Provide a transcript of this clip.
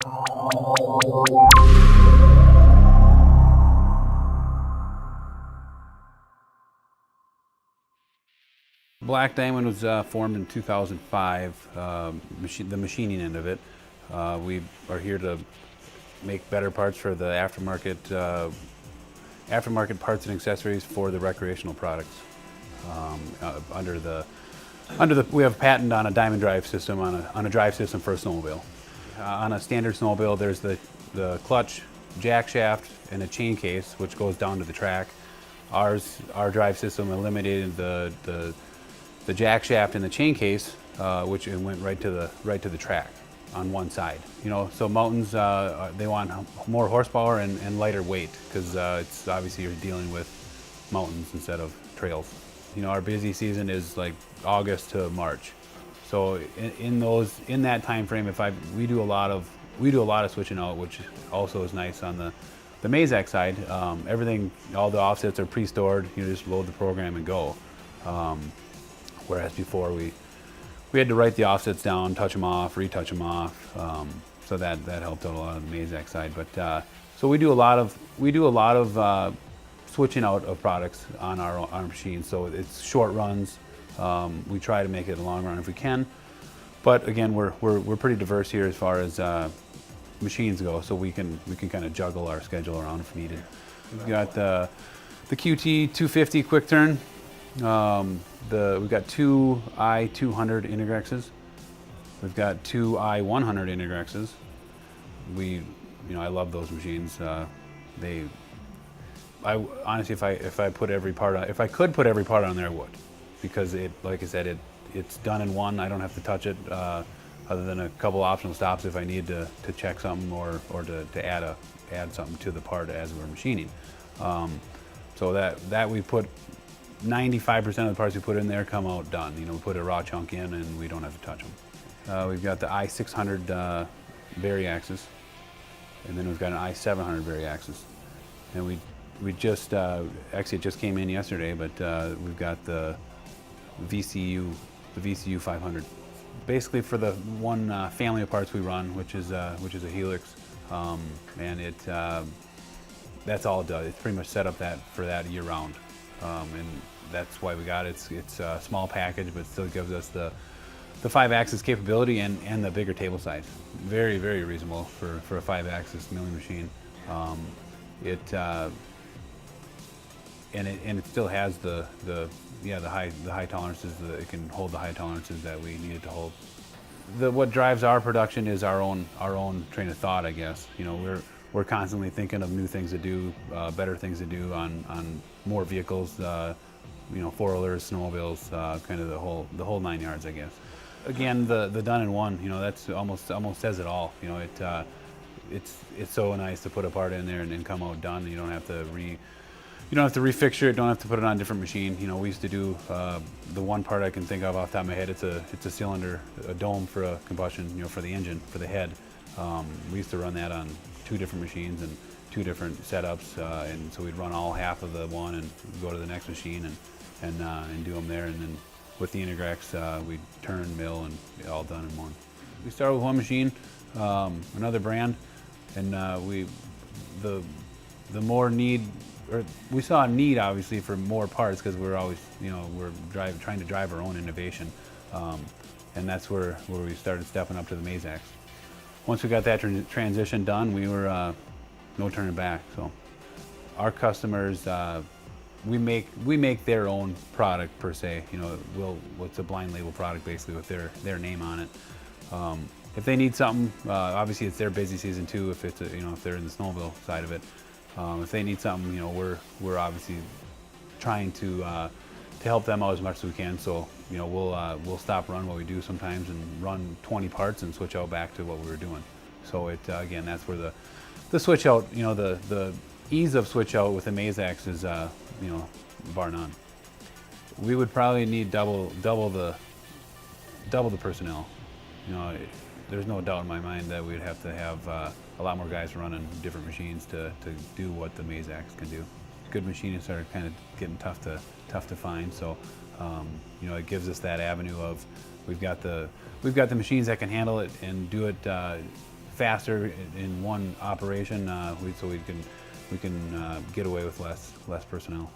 Black Diamond was formed in 2005, the machining end of it. We are here to make better parts for the aftermarket parts and accessories for the recreational products. We have patent on a diamond drive system on a drive system for a snowmobile. On a standard snowmobile, there's the clutch, jack shaft, and a chain case, which goes down to the track. Our drive system eliminated the jack shaft and the chain case, which went right to the track on one side. So mountains, they want more horsepower and lighter weight, because it's obviously you're dealing with mountains instead of trails. Our busy season is like August to March. So in that time frame, we do a lot of switching out, which also is nice on the Mazak side. Everything, all the offsets are pre-stored. You just load the program and go. Whereas before we had to write the offsets down, touch them off, retouch them off. So that helped out a lot on the Mazak side. But so we do a lot of switching out of products on our machines. So it's short runs. We try to make it a long run if we can. But again, we're pretty diverse here as far as machines go. So we can kind of juggle our schedule around if needed. We've got the QT 250 quick turn. We've got two I-200 Integrexes. We've got two I-100 Integrexes. I love those machines. Honestly, if I could put every part on there, I would, because like I said, it's done in one. I don't have to touch it, other than a couple optional stops if I need to check something or to add something to the part as we're machining. So that we put 95% of the parts we put in there come out done. We put a raw chunk in and we don't have to touch them. We've got the I-600 Variaxes, and then we've got an I-700 Variaxes. And we just, actually it just came in yesterday, but we've got the VCU 500. Basically for the one family of parts we run, which is a Helix, and that's all it does. It's pretty much set up for that year round. And that's why we got it. It's a small package, but still gives us the 5-axis capability and the bigger table size. Very, very reasonable for a 5-axis milling machine. It still has the high tolerances. It can hold the high tolerances that we need it to hold. What drives our production is our own train of thought, I guess. We're constantly thinking of new things to do, better things to do on more vehicles, four-wheelers, snowmobiles, kind of the whole 9 yards, I guess. Again, the done in one, that's almost says it all. It's so nice to put a part in there and then come out done. You don't have to refixture it. Don't have to put it on a different machine. We used to do the one part I can think of off the top of my head. It's a cylinder, a dome for a combustion, for the engine, for the head. We used to run that on 2 different machines and 2 different setups, and so we'd run all half of the one and go to the next machine and do them there. And then with the Integrex, we'd turn, mill, and all done in one. We started with one machine, another brand, and the more need. We saw a need, obviously, for more parts, because we're always, trying to drive our own innovation, and that's where we started stepping up to the Mazaks. Once we got that transition done, we were no turning back. So our customers, we make their own product per se. It's a blind label product basically with their name on it. If they need something, obviously it's their busy season too. If it's if they're in the snowmobile side of it. If they need something, we're obviously trying to help them out as much as we can. So we'll stop run what we do sometimes and run 20 parts and switch out back to what we were doing. So again, that's where the switch out, the ease of switch out with the Mazaks is bar none. We would probably need double the personnel. There's no doubt in my mind that we'd have to have a lot more guys running different machines to do what the Mazaks can do. Good machinists are kind of getting tough to find, so it gives us that avenue of we've got the machines that can handle it and do it faster in one operation, so we can get away with less personnel.